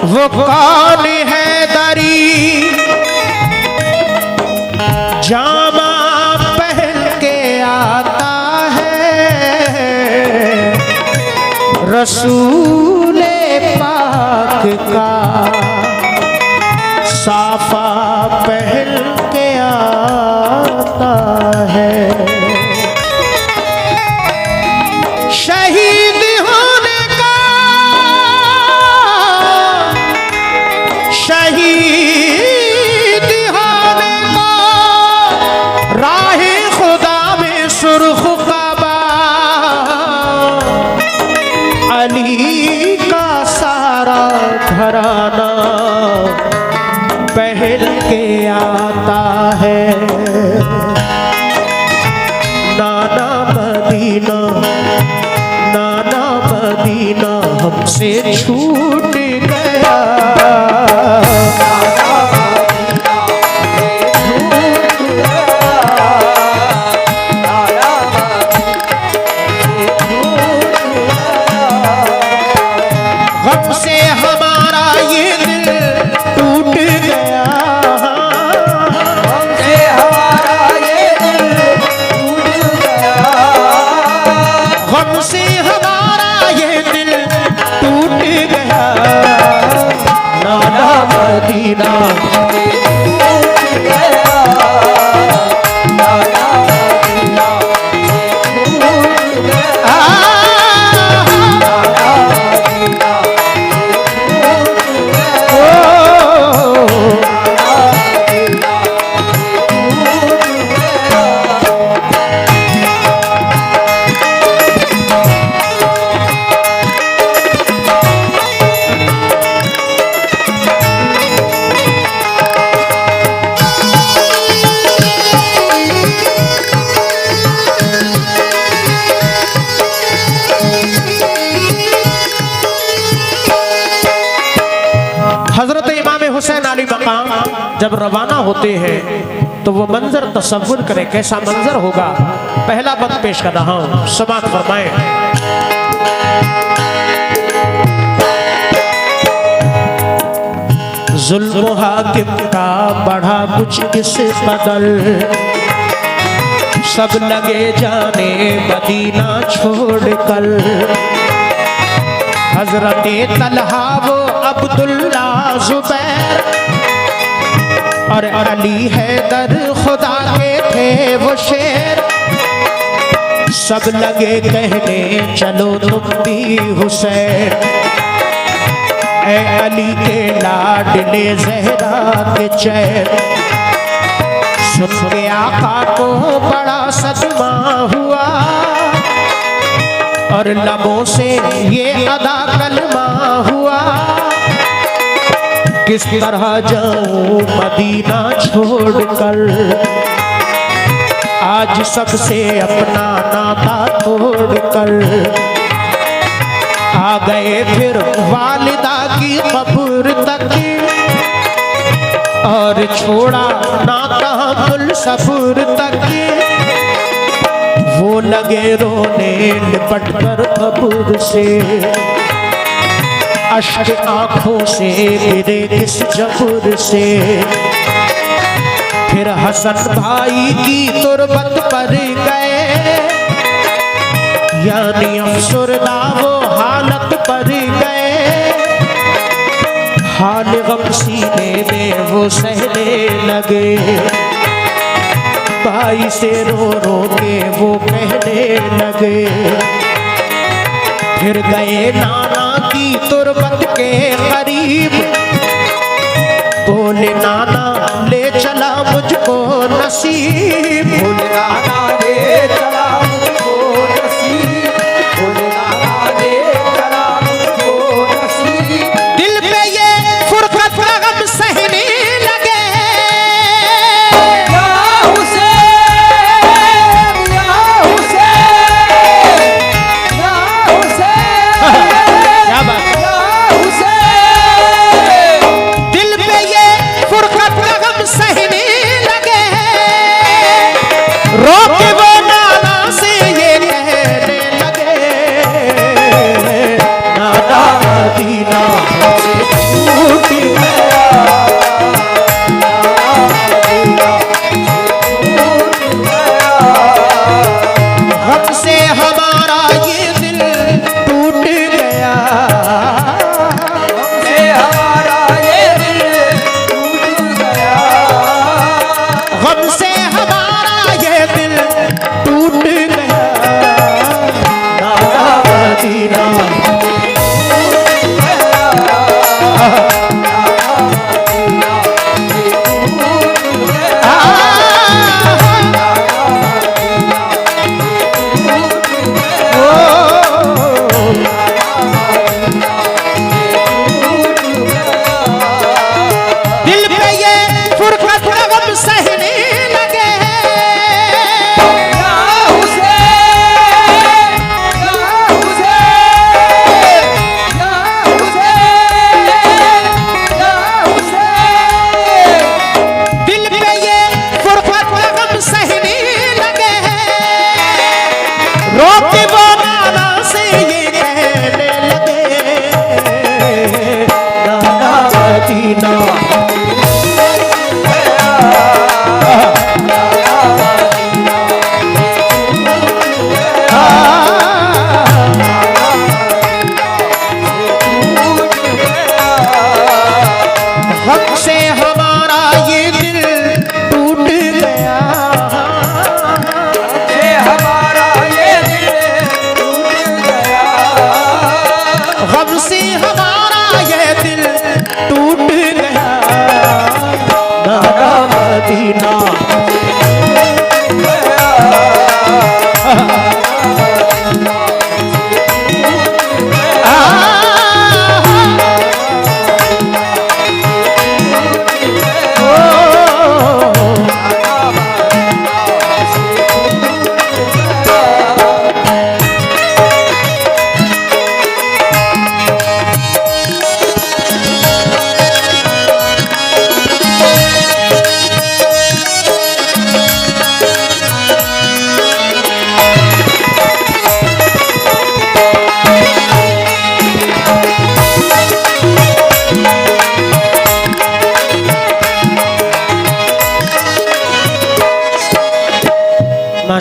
वो कौन है दरी जामा पहन के आता है, रसूले पाक का साफा पहन के आता है। शहीद होने का, शहीद होने का राहे खुदा में सुर्ख काबा, अली का सारा घराना पहन के आता है। नाना मदीना, नाना मदीना हमसे छूट गया, गम से हमारा ये दिल टूट गया, हमसे हमारा ये दिल टूट गया, गम से हमारा ये दिल टूट गया। नाना मदीना टूट गया, नाना मदीना टूट गया, नाना मदीना हजरत इमाम हुसैन अली मकाम जब रवाना होते हैं तो वो मंजर तसव्वुर करें कैसा मंजर होगा। पहला वक्त पेश कर रहा हूं, समाअत फरमाएं। जुल्म हाकिम का बढ़ा कुछ इस कदर, सब लगे जाने मदीना छोड़कर, हजरत तलहा वो अब्दुल्ला जुबैर और अली हैदर खुदा के थे वो शेर, सब लगे कहने चलो तुम भी हुसैन, ऐ अली के लाडले ज़हरा के चैन। सुन के आका को बड़ा सदमा हुआ और लबों से ये अदा कलमा हुआ, किस तरह जाऊं मदीना छोड़कर, आज सबसे अपना नाता तोड़कर। आ गए फिर वालिदा की कब्र तक और छोड़ा नाता मुल्सफर तक, वो लगे रोने लिपट कर कब्र से, अश्क आंखों से गिरे किस जबुर से। फिर हसन भाई की तुरबत पर गए, यानी अफसरदा वो हालत पर गए, हाल गम सीने में वो सहने लगे, भाई से रो रो के वो कहने लगे। फिर गए नाना की तुरबत के करीब, बोले नाना ले चला मुझको नसीब, बोले नाना ले चला मुझको नसीब, बोले नाना ले चला मुझको नसीब। दिल पे ये फुरकत का गम सहने लगे, या हुसैन, या हुसैन, या हुसैन, क्या बात। या हुसैन। दिल पे ये फुरकत का गम सहने लगे,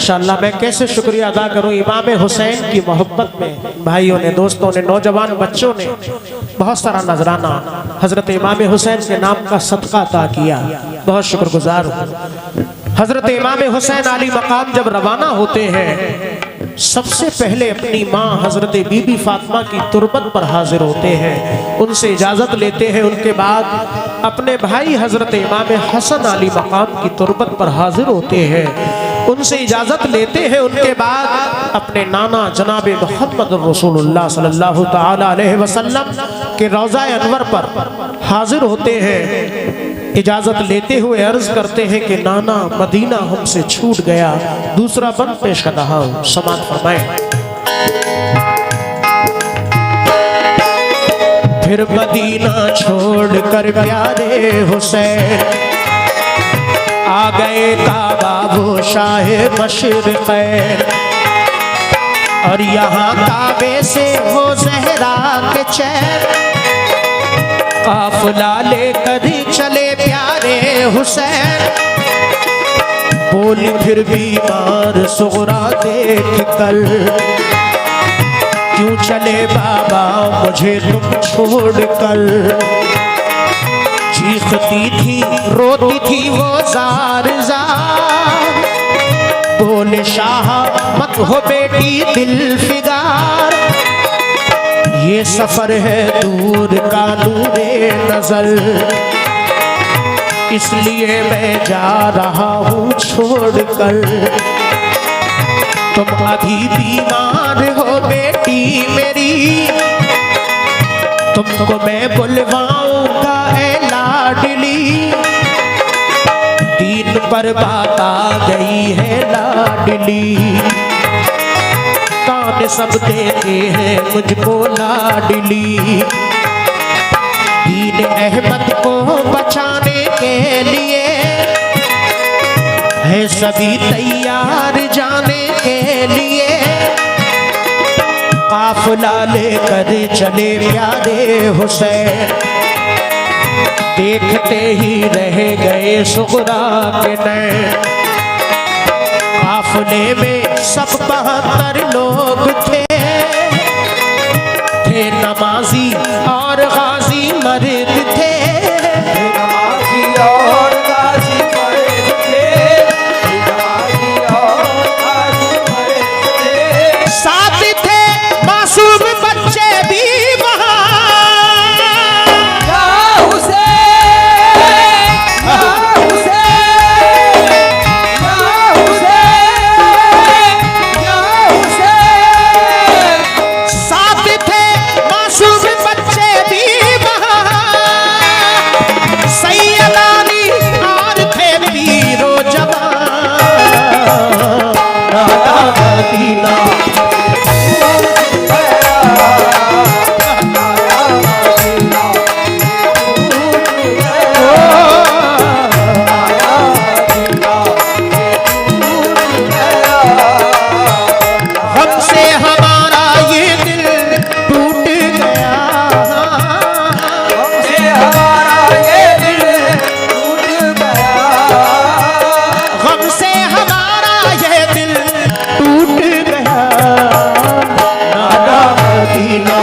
माशाअल्लाह मैं कैसे शुक्रिया अदा करूं इमाम हुसैन की मोहब्बत में भाइयों ने, दोस्तों ने, नौजवान बच्चों ने बहुत सारा नजराना हजरत इमाम हुसैन के नाम का सदका अता किया। बहुत शुक्रगुजार हूं। हजरत इमाम हुसैन आली मकाम जब रवाना होते हैं सबसे पहले अपनी माँ हजरत बीबी फातिमा की तुरबत पर हाजिर होते हैं, उनसे इजाज़त लेते हैं। उनके बाद अपने भाई हजरत इमाम हसन आली मकाम की तुरबत पर हाजिर होते हैं, उनसे इजाज़त लेते हैं। उनके बाद अपने नाना जनाब मोहम्मद रसूलुल्लाह सल्लल्लाहु तआला अलैहि वसल्लम के रोज़ा अनवर पर हाजिर होते हैं। इजाज़त लेते हुए अर्ज करते हैं कि नाना मदीना हमसे छूट गया। दूसरा बंद पेश कर रहा हूं, समात फरमाएं। फिर मदीना छोड़कर प्यारे हुसैन आ गए काबा वो शाह मशरिक़ैन, और यहाँ काबे से हो ज़हरा के चैन काफिला लेकर चले प्यारे हुसैन। बोली फिर बीमार सुगरा देख कर क्यों चले बाबा मुझे तुम छोड़ कर। चीखती थी रोती थी वो जार जार, बोले शाह मत हो बेटी दिल फिगार, ये सफर है दूर का नूरे नजर, इसलिए मैं जा रहा हूँ छोड़कर। तुम अभी बीमार हो बेटी मेरी, तुमको मैं बुलवाऊंगा ऐ लाडली। दीन पर बात आ गई है लाडली, कान सब देते हैं मुझको लाडली। दीन अहमद को बचाने के लिए है सभी तैयार जाने के लिए। काफिला लेकर चले प्यारे हुसैन, देखते ही रह गए सुगरा के नैन। काफिले में सब 72 लोग थे नमाजी और गाजी मर्द थे, नमाजी और गाजी मर्द थे, नमाजी और गाजी मर्द थे। साथ थे मासूम बच्चे भी वहाँ। या हुसैन, या हुसैन, या हुसैन, या हुसैन। साथ थे मासूम बच्चे भी वहाँ, सैयदानी और थे पीरो जवान। नाना मदीना हमसे हमारा ये दिल टूट गया, हमसे हमारा ये दिल टूट गया। हमसे हमारा ये दिल टूट गया। नाना मदीना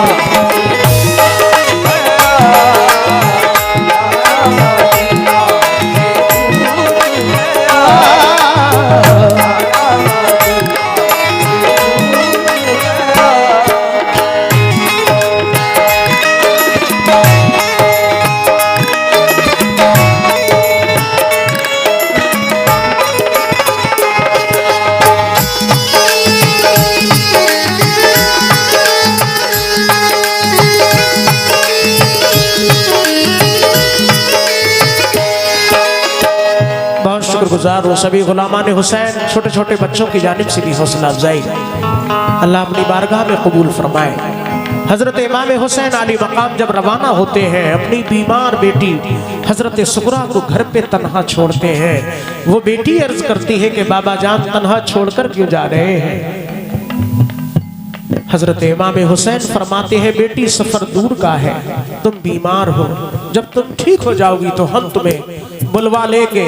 बहुत शुक्रगुजार हूँ सभी गुलामान हुसैन, छोटे छोटे बच्चों की जानिब से भी हौसला अफजाई अल्लाह अपनी बारगाह में कबूल फरमाए। हजरत इमाम हुसैन आली मकाम जब रवाना होते हैं अपनी बीमार बेटी हजरत सुगरा को घर पे तन्हा छोड़ते हैं। वो बेटी अर्ज करती है कि बाबा जान तन्हा छोड़कर क्यों जा रहे हैं। हजरत इमाम हुसैन फरमाते हैं, बेटी सफर दूर का है, तुम बीमार हो, जब तुम ठीक हो जाओगी तो हम तुम्हें बुलवा लेके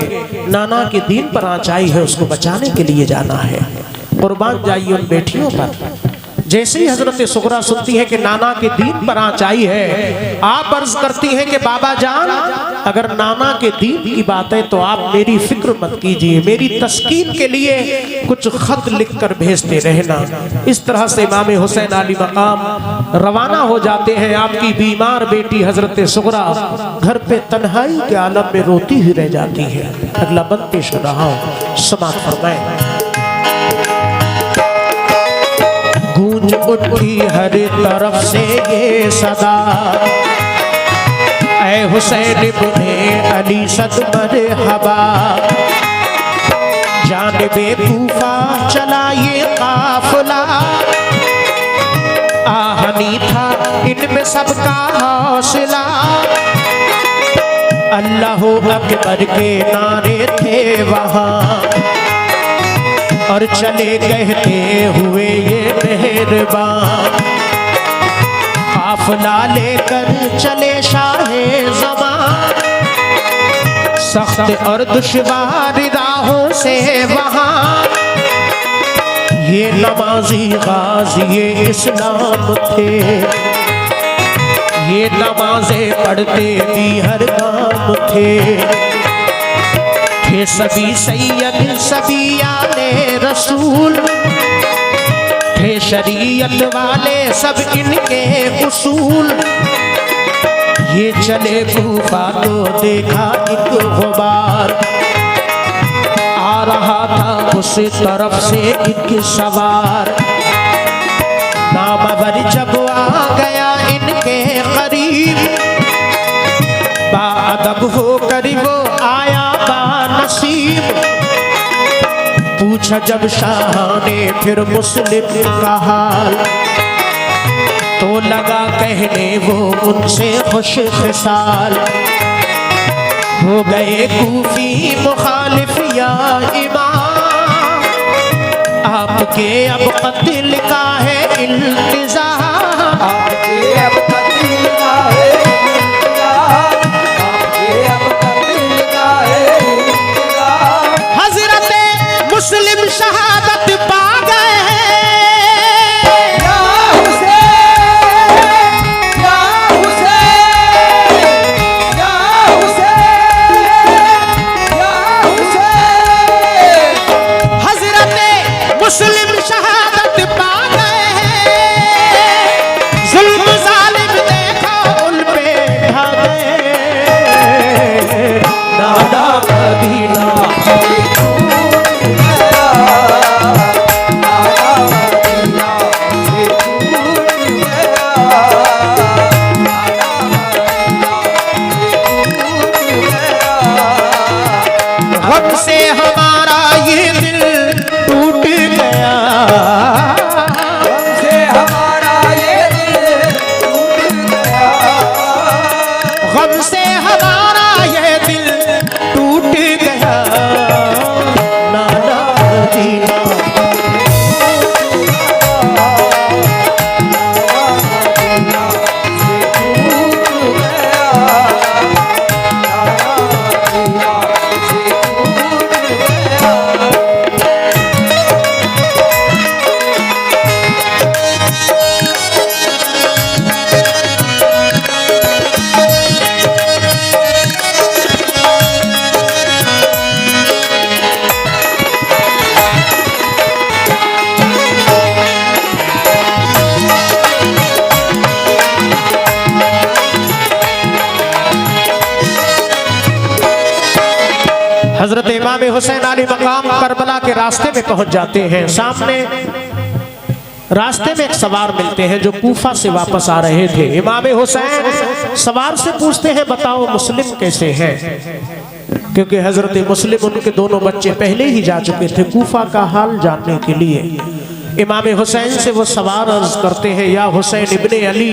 नाना के दीन पर आँच आई है उसको बचाने के लिए जाना है, कुर्बान जाइए उन बेटियों पर। जैसे ही हजरत सुगरा सुनती है कि नाना के दीन पर आँच आई है, आप अर्ज करती हैं कि बाबा जान, अगर नाना के दीन की बात है तो आप मेरी फिक्र मत कीजिए, मेरी तस्कीन के लिए कुछ खत लिख कर भेजते रहना। इस तरह से इमाम हुसैन आली मकाम रवाना हो जाते हैं। आपकी बीमार बेटी हजरत सुगरा घर पे तन्हाई के आलम में रोती ही रह जाती है। अगला बंद पेश कर रहा हूँ, समाप्त फरमाएं। गूंज उठी हर तरफ से ये सदा, ऐ हुसैन इब्ने अली सद मरहबा, जानिबे कूफा चला ये काफिला, आहनी था इनमें सबका हौसला, अल्लाह अकबर के नारे थे वहाँ, और चले कहते हुए ये मेहरबान, काफिला लेकर चले शाहे ज़मान, सख्त और दुश्वार राहों से वहाँ, ये नमाजी गाज़ी इस्लाम थे, ये नमाज़ें पढ़ते भी हर काम थे सभी सैयद सभी आले रसूल थे, शरीयत वाले सब इनके उसूल, ये चले कूफा तो देखा एक गुबार, आ रहा था उस तरफ से एक सवार, नामवर जब आ गया इनके करीब, बाअदब होकर वो आया नसीब, पूछा जब शाह ने फिर मुस्लिम का हाल, तो लगा कहने वो उनसे खुश खिसाल, हो गए कूफी मुखालिफ या इमाम, आपके अब कत्ल का है इल्तिज़ाम, आपके अब कत्ल का है इल्तिज़ाम, आपके अब कत्ल का है इल्तिज़ाम, हज़रत मुस्लिम शहादत पा गए हैं, या हुसैन, या हुसैन, या हुसैन, या हुसैन, हज़रत मुस्लिम शहादत पा गए हैं, जुल्म जालिम देखा उन पे ढा गए, नाना मदीना से हमारा ये दिल टूट गया, हमसे हमारा ये दिल टूट गया, गम से हमारा ये दिल टूट गया, नाना मदीना हजरत इमाम हुसैन अली मकाम करबला के रास्ते में पहुंच जाते हैं। सामने रास्ते में एक सवार मिलते हैं जो कूफा से वापस आ रहे थे। इमाम हुसैन सवार से पूछते हैं, बताओ मुस्लिम कैसे हैं, क्योंकि हजरत मुस्लिम उनके दोनों बच्चे पहले ही जा चुके थे कूफा का हाल जानने के लिए। इमाम हुसैन से वो सवार अर्ज करते हैं, या हुसैन इब्ने अली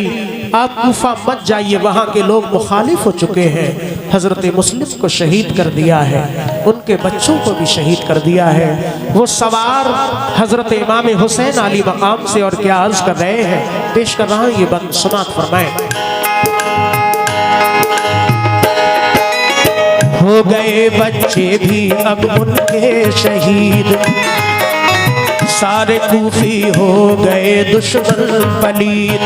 आप कूफा मत जाइए, वहाँ के लोग मुखालिफ हो चुके हैं। हजरत मुस्लिम को शहीद कर दिया है, उनके बच्चों को भी शहीद कर दिया है। वो सवार हजरत इमाम हुसैन आली मकाम से और क्या अर्ज कर रहे हैं, पेश कर रहा हूँ, ये बंद समात फरमाएं। हो गए बच्चे भी अब उनके शहीद, सारे कूफी हो गए दुश्मन पलीद।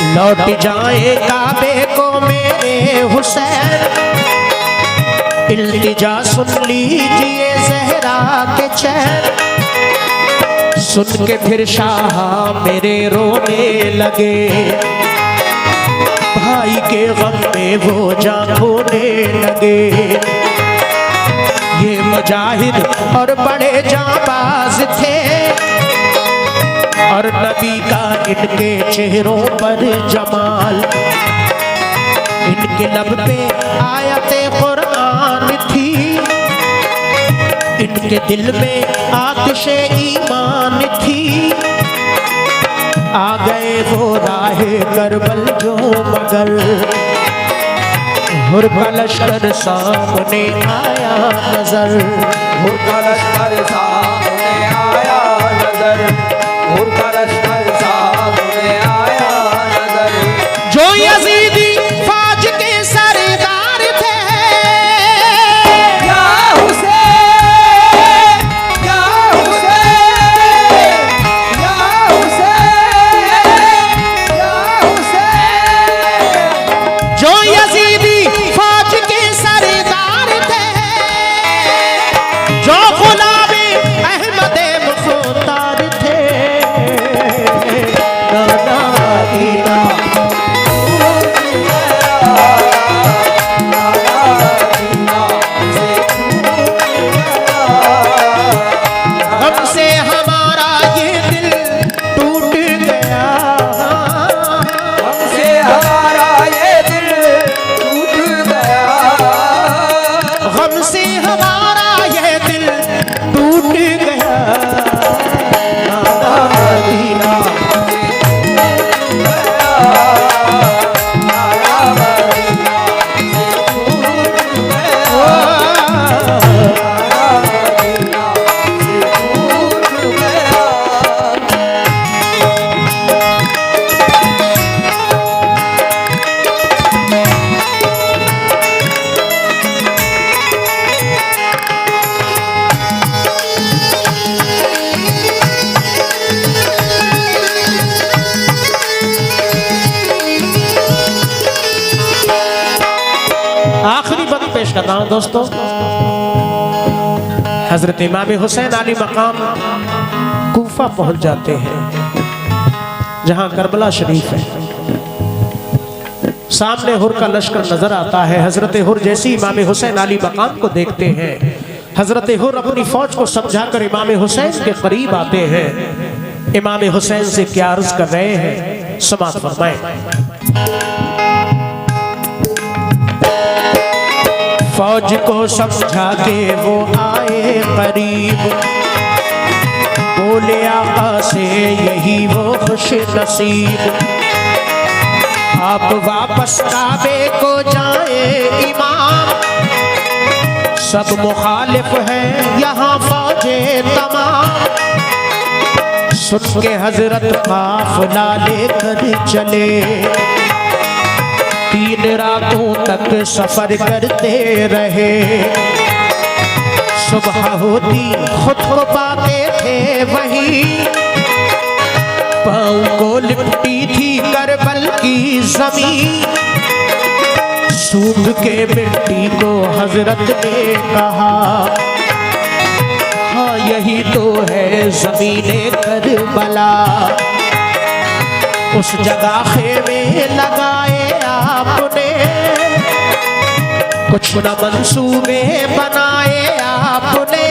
लौट जाए काबे को मेरे हुसैन, इल्तिजा सुन लीजिए ज़हरा के चैन। सुन के फिर शाह मेरे रोने लगे, भाई के गम में वो जान होने लगे। ये मुजाहिद और बड़े जाबाज थे, और नबी का इनके चेहरों पर जमाल। इनके लब पे आयते कुरान थी, इनके दिल में आतिशे ईमान थी। आ गए वो राहे करबल जो मगर, हुर का लश्कर सामने आया नजर। हुर का लश्कर सामने आया नजर, हुर का लश्कर सामने आया नजर। जो यजीदी फौज के सरदार थे, या हुसैन, या हुसैन, या हुसैन, या हुसैन। जो यजीदी फौज के सरदार थे, जो गुलामी अहमद मुख्तार थे। नाना दीना हमसे हमारा ये दिल टूट गया, हमसे हमारा ये दिल टूट गया। हमसे हमारा ये दिल टूट गया। नाना मदीना आखिरी बंद पेश कर रहा हूं दोस्तों। हजरत इमाम हुसैन आली मकाम कूफा पहुंच जाते हैं, जहां करबला शरीफ है। सामने हुर का लश्कर नजर आता है। हजरत हुर जैसी इमाम हुसैन आली मकाम को देखते हैं। हजरत हुर अपनी फौज को समझाकर इमाम हुसैन के करीब आते हैं। इमाम हुसैन से क्या अर्ज कर रहे हैं, समात फरमाएं। फौज को समझा के वो आए करीब, बोले आका से यही वो खुश नसीब। आप वापस काबे को जाए इमाम, सब मुखालिफ हैं यहाँ फौजे तमाम। सुन के हजरत काफिला लेकर चले, 3 रातों तक सफर करते रहे। सुबह होती खुद को पाते थे वही, पाँव को लिपटी थी करबल की जमीन। सूंघ के मिट्टी को हजरत ने कहा, हाँ यही तो है ज़मीने करबला। उस जगह खेमे लगाए आपने, कुछ न मंसूबे बनाए आपने,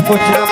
कुछ न